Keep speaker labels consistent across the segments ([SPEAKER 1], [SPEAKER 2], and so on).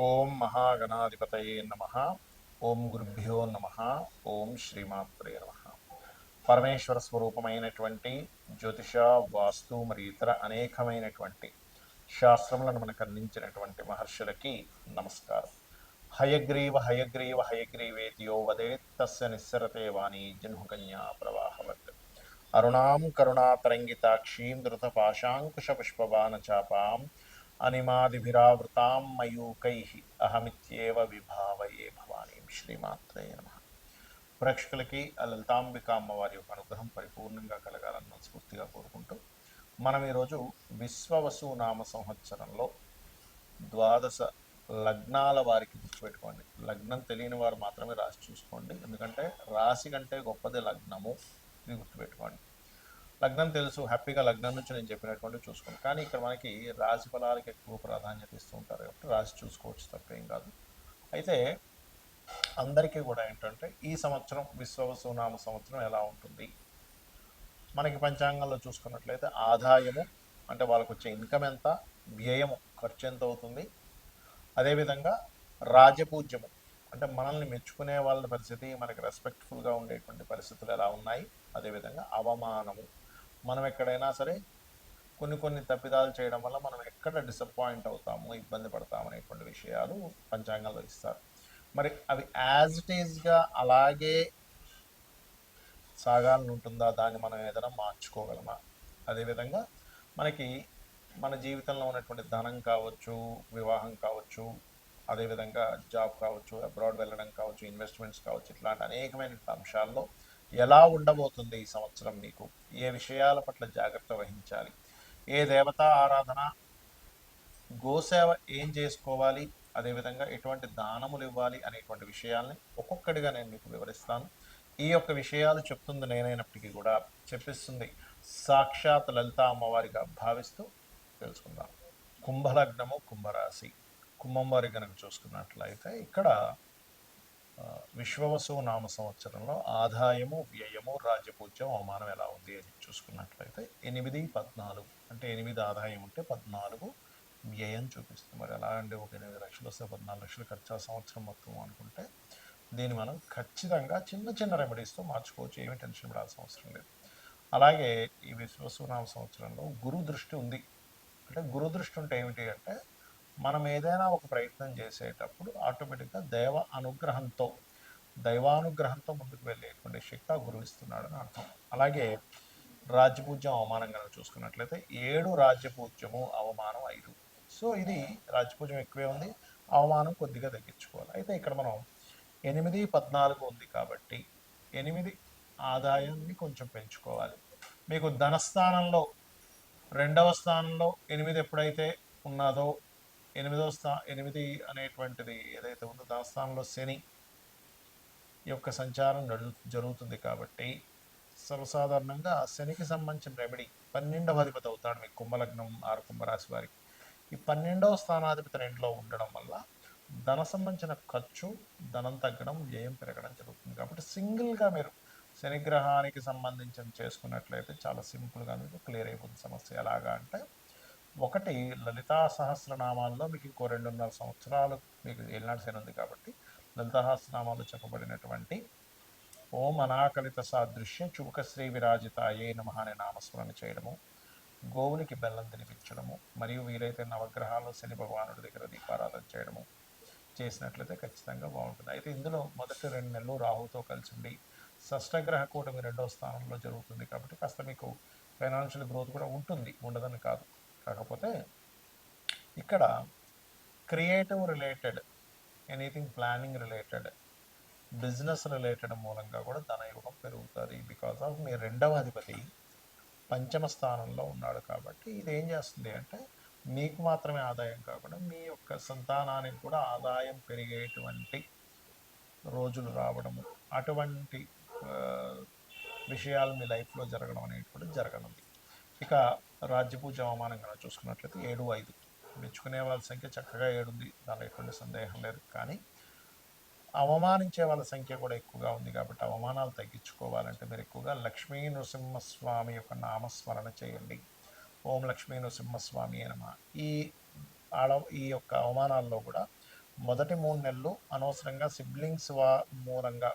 [SPEAKER 1] ఓం మహాగణాధిపతయే నమ. ఓం గురుభ్యో నమ. ఓం శ్రీమాత్రే నమ. పరమేశ్వర స్వరూపమైనటువంటి జ్యోతిష, వాస్తు మరియు ఇతర అనేకమైనటువంటి శాస్త్రములను మనకు అందించినటువంటి మహర్షులకి నమస్కారం. హయగ్రీవ హయగ్రీవ హయగ్రీవేతియో వదేత్ తస్య నిస్సరతే వాణి జన్హుకన్యా ప్రవాహవత్. అరుణాం కరుణాతరంగితాక్షీం ధృతపాశాంకుశపుష్పబాణచాపాం అనిమాదిభిరావృతాం మయూకైః అహమిత్యేవ విభావయే భవానీం. శ్రీమాత్రే నమః. ప్రేక్షకులకి ఆ లలితాంబిక అమ్మవారి యొక్క అనుగ్రహం పరిపూర్ణంగా కలగాలని మనస్ఫూర్తిగా కోరుకుంటూ మనం ఈరోజు విశ్వవసు నామ సంవత్సరంలో ద్వాదశ లగ్నాల వారికి గుర్తుపెట్టుకోండి. లగ్నం తెలియని వారు మాత్రమే రాసి చూసుకోండి, ఎందుకంటే రాశి కంటే గొప్పది లగ్నము. ఇది గుర్తుపెట్టుకోండి. లగ్నం తెలుసు, హ్యాపీగా లగ్నం నుంచి నేను చెప్పినటువంటి చూసుకోండి. కానీ ఇక్కడ మనకి రాశి ఫలాలకు ఎక్కువ ప్రాధాన్యత ఇస్తూ ఉంటారు కాబట్టి రాశి చూసుకోవచ్చు, తప్పేం కాదు. అయితే అందరికీ కూడా ఏంటంటే ఈ సంవత్సరం విశ్వవసునామ సంవత్సరం ఎలా ఉంటుంది, మనకి పంచాంగంలో చూసుకున్నట్లయితే ఆదాయము అంటే వాళ్ళకు వచ్చే ఇన్కమ్ ఎంత, వ్యయము ఖర్చు ఎంత అవుతుంది, అదేవిధంగా రాజపూజ్యము అంటే మనల్ని మెచ్చుకునే వాళ్ళ పరిస్థితి, మనకి రెస్పెక్ట్ఫుల్గా ఉండేటువంటి పరిస్థితులు ఎలా ఉన్నాయి, అదేవిధంగా అవమానము, మనం ఎక్కడైనా సరే కొన్ని తప్పిదాలు చేయడం వల్ల మనం ఎక్కడ డిసప్పాయింట్ అవుతాము, ఇబ్బంది పడతాము అనేటువంటి విషయాలు పంచాంగంలో ఇస్తారు. మరి అవి యాజ్ ఇట్ ఈజ్గా అలాగే సాగాలని ఉంటుందా, దాన్ని మనం ఏదైనా మార్చుకోగలమా, అదేవిధంగా మనకి మన జీవితంలో ఉన్నటువంటి ధనం కావచ్చు, వివాహం కావచ్చు, అదేవిధంగా జాబ్ కావచ్చు, అబ్రాడ్ వెళ్ళడం కావచ్చు, ఇన్వెస్ట్మెంట్స్ కావచ్చు, ఇట్లాంటి అనేకమైన అంశాల్లో ఎలా ఉండబోతుంది ఈ సంవత్సరం, మీకు ఏ విషయాల పట్ల జాగ్రత్త వహించాలి, ఏ దేవతా ఆరాధన, గోసేవ ఏం చేసుకోవాలి, అదేవిధంగా ఎటువంటి దానములు ఇవ్వాలి అనేటువంటి విషయాల్ని ఒక్కొక్కటిగా నేను మీకు వివరిస్తాను. ఈ యొక్క విషయాలు చెప్తుంది నేనైనప్పటికీ కూడా చెప్పిస్తుంది సాక్షాత్ లలిత అమ్మవారిగా భావిస్తూ తెలుసుకుందాం. కుంభలగ్నము, కుంభరాశి, కుంభం వారి కనుక చూసుకున్నట్లయితే ఇక్కడ విశ్వవసు నామ సంవత్సరంలో ఆదాయము, వ్యయము, రాజ్యపూజ్యం, అవమానం ఎలా ఉంది అని చూసుకున్నట్లయితే 8, 14 అంటే 8 ఆదాయం ఉంటే 14 వ్యయం చూపిస్తుంది. మరి ఎలా అంటే ఒక 8 లక్షలు వస్తే 14 లక్షలు ఖర్చు ఆ సంవత్సరం మొత్తం అనుకుంటే దీన్ని మనం ఖచ్చితంగా చిన్న చిన్న రెమెడీస్తో మార్చుకోవచ్చు, ఏమి టెన్షన్ పడాల్సిన అవసరం లేదు. అలాగే ఈ విశ్వసునామ సంవత్సరంలో గురు దృష్టి ఉంది. అంటే గురు దృష్టి ఉంటే ఏమిటి అంటే మనం ఏదైనా ఒక ప్రయత్నం చేసేటప్పుడు ఆటోమేటిక్గా దైవానుగ్రహంతో ముందుకు వెళ్ళేటువంటి శక్తి ఆ గురువు ఇస్తున్నాడని అర్థం. అలాగే రాజ్యపూజ్యం, అవమానం కనుక చూసుకున్నట్లయితే 7 రాజ్యపూజ్యము, అవమానం 5. సో ఇది రాజ్యపూజ్యం ఎక్కువే ఉంది, అవమానం కొద్దిగా తగ్గించుకోవాలి. అయితే ఇక్కడ మనం 8, 14 ఉంది కాబట్టి 8 ఆదాయాన్ని కొంచెం పెంచుకోవాలి. మీకు ధనస్థానంలో 2వ స్థానంలో 8 ఎప్పుడైతే ఉన్నదో 8 అనేటువంటిది ఏదైతే ఉందో ధనస్థానంలో శని యొక్క సంచారం జరుగుతుంది కాబట్టి సర్వసాధారణంగా శనికి సంబంధించిన రెమెడీ 12వ అధిపతి అవుతాడు మీకు కుంభలగ్నం 6 కుంభరాశి వారికి. ఈ 12వ స్థానాధిపతి ఇంట్లో ఉండడం వల్ల ధన సంబంధించిన ఖర్చు, ధనం తగ్గడం, వ్యయం పెరగడం జరుగుతుంది. కాబట్టి సింగిల్గా మీరు శనిగ్రహానికి సంబంధించిన చేసుకున్నట్లయితే చాలా సింపుల్గా మీకు క్లియర్ అయిపోతుంది సమస్య. ఎలాగా అంటే ఒకటి లలితా సహస్రనామాల్లో మీకు ఇంకో 2.5 సంవత్సరాలు మీకు ఏలినాటి శని ఉంది కాబట్టి లలితా సహస్రనామాల్లో చెప్పబడినటువంటి ఓం అనాకలిత సాదృశ్య చుబుకశ్రీ విరాజితాయే నమః అనే నామస్మరణ చేయడము, గోవునికి బెల్లం తినిపించడము, మరియు వీలైతే నవగ్రహాల్లో శని భగవానుడి దగ్గర దీపారాధన చేయడము చేసినట్లయితే ఖచ్చితంగా బాగుంటుంది. అయితే ఇందులో మొదటి 2 నెలలు రాహుతో కలిసి ఉండి షష్టగ్రహ కూటమి 2వ స్థానంలో జరుగుతుంది కాబట్టి కాస్త మీకు ఫైనాన్షియల్ గ్రోత్ కూడా ఉంటుంది, ఉండదని కాదు. కాకపోతే ఇక్కడ creative related, anything planning related, business related మూలంగా కూడా ధనయోగం పెరుగుతుంది. బికాస్ ఆఫ్ మీ 2వ అధిపతి పంచమ స్థానంలో ఉన్నాడు కాబట్టి ఇది ఏం చేస్తుంది అంటే మీకు మాత్రమే ఆదాయం కాకుండా మీ యొక్క సంతానానికి కూడా ఆదాయం పెరిగేటువంటి రోజులు రావడము, అటువంటి విషయాలు మీ లైఫ్లో జరగడం అనేటువంటి జరగనుంది. ఇక రాజ్యపూజ అవమానం కనుక చూసుకున్నట్లయితే 7, 5 మెచ్చుకునే వాళ్ళ సంఖ్య చక్కగా 7 ఉంది, దానిలో ఎటువంటి సందేహం లేదు. కానీ అవమానించే వాళ్ళ సంఖ్య కూడా ఎక్కువగా ఉంది కాబట్టి అవమానాలు తగ్గించుకోవాలంటే మీరు ఎక్కువగా లక్ష్మీ నృసింహస్వామి యొక్క నామస్మరణ చేయండి. ఓం లక్ష్మీ నృసింహస్వామి నమః. ఈ యొక్క అవమానాల్లో కూడా మొదటి 3 నెలలు అనవసరంగా సిబ్లింగ్స్ మూలంగా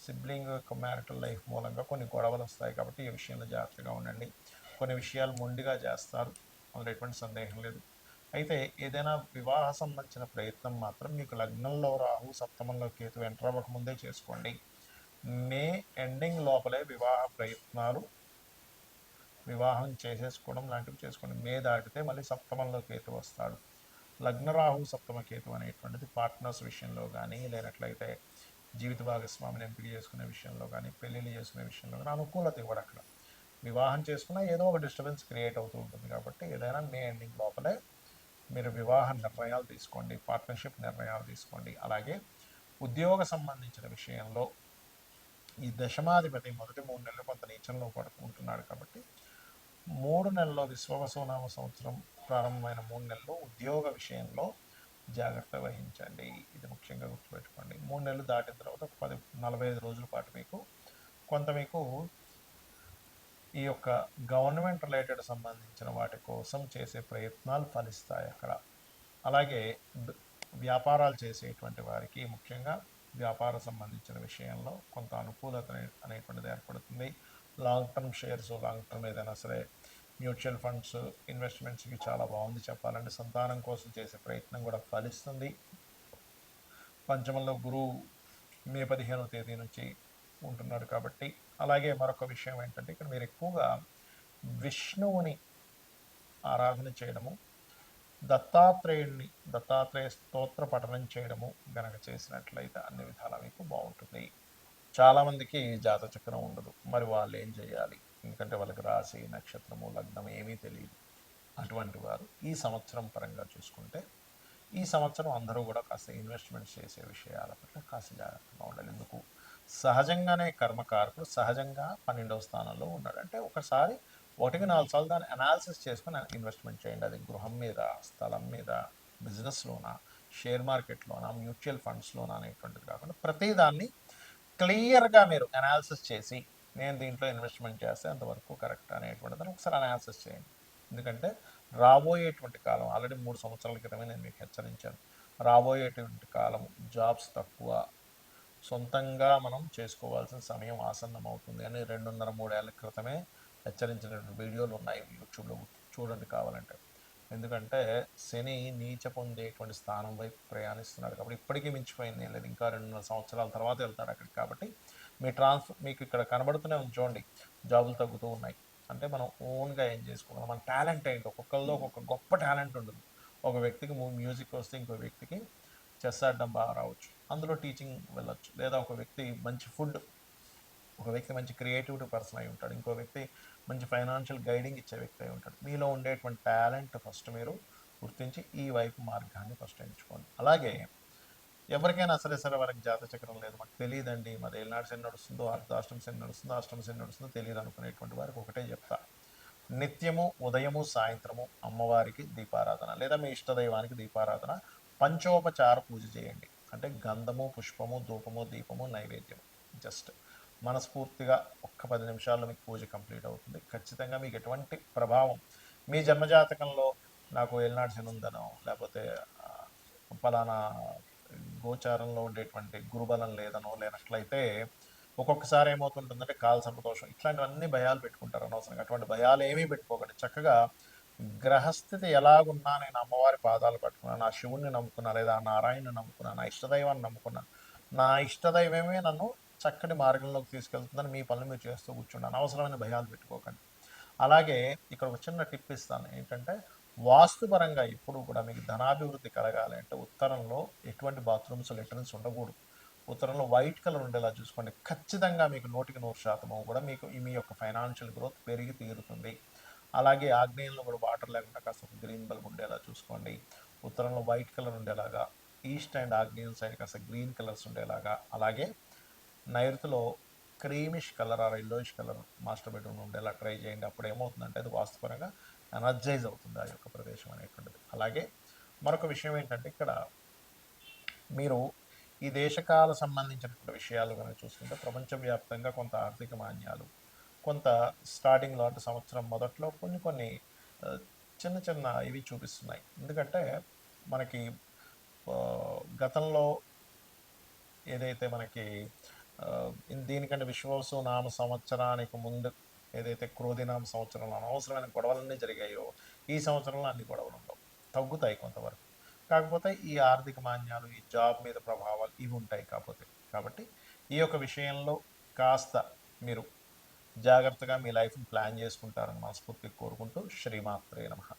[SPEAKER 1] సిబ్లింగ్ యొక్క మ్యారిటల్ లైఫ్ మూలంగా కొన్ని గొడవలు వస్తాయి కాబట్టి ఈ విషయంలో జాగ్రత్తగా ఉండండి. కొన్ని విషయాలు మొండిగా చేస్తారు, అందులో ఎటువంటి సందేహం లేదు. అయితే ఏదైనా వివాహ సంబంధించిన ప్రయత్నం మాత్రం మీకు లగ్నంలో రాహు సప్తమంలో కేతు ఎంటర్ అవ్వకముందే చేసుకోండి. మే ఎండింగ్ లోపలే వివాహ ప్రయత్నాలు, వివాహం చేసేసుకోవడం లాంటివి చేసుకోండి. మే దాటితే మళ్ళీ సప్తమంలో కేతు వస్తాడు. లగ్నరాహు సప్తమ కేతు అనేటువంటిది పార్ట్నర్స్ విషయంలో కానీ, లేనట్లయితే జీవిత భాగస్వామిని ఎంపిక చేసుకునే విషయంలో కానీ, పెళ్ళిళ్ళు చేసుకునే విషయంలో కానీ అనుకూలత ఇవ్వడు అక్కడ. వివాహం చేసుకున్నా ఏదో ఒక డిస్టర్బెన్స్ క్రియేట్ అవుతూ ఉంటుంది కాబట్టి ఏదైనా మే ఎండింగ్ లోపలే మీరు వివాహ నిర్ణయాలు తీసుకోండి, పార్ట్నర్షిప్ నిర్ణయాలు తీసుకోండి. అలాగే ఉద్యోగ సంబంధించిన విషయంలో ఈ దశమాధిపతి మొదటి 3 నెలలు కొంత నీచంలో పడుకుంటున్నాడు కాబట్టి 3 నెలల్లో విశ్వవసునామ సంవత్సరం ప్రారంభమైన 3 నెలల్లో ఉద్యోగ విషయంలో జాగ్రత్త వహించండి. ఇది ముఖ్యంగా గుర్తుపెట్టుకోండి. 3 నెలలు దాటిన తర్వాత ఒక 45 రోజుల పాటు మీకు ఈ యొక్క గవర్నమెంట్ రిలేటెడ్ సంబంధించిన వాటి కోసం చేసే ప్రయత్నాలు ఫలిస్తాయి అక్కడ. అలాగే వ్యాపారాలు చేసేటువంటి వారికి ముఖ్యంగా వ్యాపార సంబంధించిన విషయంలో కొంత అనుకూలత అనేటువంటిది ఏర్పడుతుంది. Long term shares, long term ఏదైనా సరే మ్యూచువల్ ఫండ్స్ ఇన్వెస్ట్మెంట్స్కి చాలా బాగుంది చెప్పాలంటే. సంతానం కోసం చేసే ప్రయత్నం కూడా ఫలిస్తుంది. పంచమంలో గురువు మే 15వ తేదీ నుంచి ఉంటున్నాడు కాబట్టి. అలాగే మరొక విషయం ఏంటంటే ఇక్కడ మీరు ఎక్కువగా విష్ణువుని ఆరాధన చేయడము, దత్తాత్రేయ స్తోత్ర పఠనం చేయడము గనక చేసినట్లయితే అన్ని విధాలా మీకు బాగుంటుంది. చాలామందికి జాతచక్రం ఉండదు, మరి వాళ్ళు ఏం చేయాలి? ఎందుకంటే వాళ్ళకి రాశి, నక్షత్రము, లగ్నం ఏమీ తెలియదు. అటువంటి వారు ఈ సంవత్సరం పరంగా చూసుకుంటే ఈ సంవత్సరం అందరూ కూడా కాస్త ఇన్వెస్ట్మెంట్స్ చేసే విషయాల పట్ల కాస్త జాగ్రత్తగా ఉండాలి. ఎందుకు? సహజంగానే కర్మకారకుడు సహజంగా 12వ స్థానంలో ఉన్నాడు. అంటే ఒకసారి 1-4 సార్లు దాన్ని అనాలిసిస్ చేసుకుని ఇన్వెస్ట్మెంట్ చేయండి. అది గృహం మీద, స్థలం మీద, బిజినెస్లోనా, షేర్ మార్కెట్లోనా, మ్యూచువల్ ఫండ్స్లోనా అనేటువంటిది కాకుండా ప్రతిదాన్ని క్లియర్గా మీరు అనాలిసిస్ చేసి నేను దీంట్లో ఇన్వెస్ట్మెంట్ చేస్తే అంతవరకు కరెక్ట్ అనేటువంటిదని ఒకసారి అనాలిసిస్ చేయండి. ఎందుకంటే రాబోయేటువంటి కాలం ఆల్రెడీ 3 సంవత్సరాల క్రితమే నేను మీకు హెచ్చరించాను. రాబోయేటువంటి కాలం జాబ్స్ తక్కువ, సొంతంగా మనం చేసుకోవాల్సిన సమయం ఆసన్నం అవుతుంది అని 2.5-3 ఏళ్ల క్రితమే హెచ్చరించినటువంటి వీడియోలు ఉన్నాయి యూట్యూబ్లో, చూడండి కావాలంటే. ఎందుకంటే శని నీచ పొందేటువంటి స్థానం వైపు ప్రయాణిస్తున్నాడు కాబట్టి ఇప్పటికీ మించిపోయింది ఏం లేదు, ఇంకా 2.5 సంవత్సరాల తర్వాత వెళ్తాడు అక్కడికి. కాబట్టి మీకు ఇక్కడ కనబడుతూనే ఉంచోండి, జాబులు తగ్గుతూ ఉన్నాయి. అంటే మనం ఓన్గా ఏం చేసుకోగలం, మన టాలెంట్ ఏంటి, ఒక్కొక్కరిలో ఒక్కొక్క గొప్ప టాలెంట్ ఉంటుంది. ఒక వ్యక్తికి మ్యూజిక్ వస్తే ఇంకో వ్యక్తికి చెస్ ఆడడం బాగా రావచ్చు, అందులో టీచింగ్ వెళ్ళొచ్చు. లేదా ఒక వ్యక్తి మంచి ఫుడ్, ఒక వ్యక్తి మంచి క్రియేటివిటీ పర్సన్ అయి ఉంటాడు, ఇంకో వ్యక్తి మంచి ఫైనాన్షియల్ గైడింగ్ ఇచ్చే వ్యక్తి అయి ఉంటాడు. మీలో ఉండేటువంటి టాలెంట్ ఫస్ట్ మీరు గుర్తించి ఈ వైపు మార్గాన్ని ఫస్ట్ ఎంచుకోండి. అలాగే ఎవరికైనా సరే వారికి జాతచక్రం లేదు, మాకు తెలియదండి, మాది ఏలినాడు శని నడుస్తుందో, అర్ధాష్టమ శని నడుస్తుందో, అష్టమ శని నడుస్తుందో తెలియదు అనుకునేటువంటి వారికి ఒకటే చెప్తా. నిత్యము ఉదయము సాయంత్రము అమ్మవారికి దీపారాధన లేదా మీ ఇష్టదైవానికి దీపారాధన, పంచోపచార పూజ చేయండి. అంటే గంధము, పుష్పము, ధూపము, దీపము, నైవేద్యము. జస్ట్ మనస్ఫూర్తిగా ఒక్క 10 నిమిషాల్లో మీకు పూజ కంప్లీట్ అవుతుంది. ఖచ్చితంగా మీకు ఎటువంటి ప్రభావం మీ జన్మజాతకంలో నాకు ఏలినాడు శని ఉందనో, లేకపోతే ఫలానా గోచారంలో ఉండేటువంటి గురుబలం లేదనో, లేనట్లయితే ఒక్కొక్కసారి ఏమవుతుంటుందంటే కాల సంతోషం, ఇట్లాంటివన్నీ భయాలు పెట్టుకుంటారు అనవసరంగా. అటువంటి భయాలు ఏమీ పెట్టుకోకండి. చక్కగా గ్రహస్థితి ఎలాగున్నా నేను అమ్మవారి పాదాలు పట్టుకున్నాను, నా శివుణ్ణి నమ్ముకున్నా, లేదా నారాయణని నమ్ముకున్నా, నా ఇష్టదైవాన్ని నమ్ముకున్నా, నా ఇష్టదైవమే నన్ను చక్కటి మార్గంలోకి తీసుకెళ్తుందని మీ పనులు మీరు చేస్తూ కూర్చుండి. అనవసరమైన భయాలు పెట్టుకోకండి. అలాగే ఇక్కడ ఒక చిన్న టిప్ ఇస్తాను ఏంటంటే, వాస్తుపరంగా ఎప్పుడు కూడా మీకు ధనాభివృద్ధి కలగాలి అంటే ఉత్తరంలో ఎటువంటి బాత్రూమ్స్, లెటర్న్స్ ఉండకూడదు. ఉత్తరంలో వైట్ కలర్ ఉండేలా చూసుకోండి. ఖచ్చితంగా మీకు 100% కూడా మీకు మీ యొక్క ఫైనాన్షియల్ గ్రోత్ పెరిగి తీరుతుంది. అలాగే ఆగ్నేయంలో కూడా వాటర్ లేకుండా కాస్త ఒక గ్రీన్ బల్బ్ ఉండేలా చూసుకోండి. ఉత్తరంలో వైట్ కలర్ ఉండేలాగా, ఈస్ట్ అండ్ ఆగ్నేయం సైడ్ కాస్త గ్రీన్ కలర్స్ ఉండేలాగా, అలాగే నైరుతిలో creamish colour or yellowish colour master bedroom ఉండేలా ట్రై చేయండి. అప్పుడు ఏమవుతుందంటే అది వాస్తుపరంగా ఎనర్జైజ్ అవుతుంది ఆ యొక్క ప్రదేశం అనేటువంటిది. అలాగే మరొక విషయం ఏంటంటే ఇక్కడ మీరు ఈ దేశకాల సంబంధించినటువంటి విషయాలు కనుక చూసుకుంటే ప్రపంచవ్యాప్తంగా కొంత ఆర్థిక మాన్యాలు, కొంత స్టార్టింగ్లో అంటే సంవత్సరం మొదట్లో కొన్ని చిన్న చిన్న ఇవి చూపిస్తున్నాయి. ఎందుకంటే మనకి గతంలో ఏదైతే మనకి దీనికంటే విశ్వావసు నామ సంవత్సరానికి ముందు ఏదైతే క్రోధినామ సంవత్సరంలో అనవసరమైన గొడవలన్నీ జరిగాయో, ఈ సంవత్సరంలో అన్ని గొడవలు ఉండవు. తగ్గుతాయి కొంతవరకు. కాకపోతే ఈ ఆర్థిక మాంద్యాలు, ఈ జాబ్ మీద ప్రభావాలు ఇవి ఉంటాయి కాపోతే. కాబట్టి ఈ యొక్క విషయంలో కాస్త మీరు జాగ్రత్తగా మీ లైఫ్‌ని ప్లాన్ చేసుకుంటారని మనస్ఫూర్తిగా కోరుకుంటూ శ్రీమాత్రే నమః.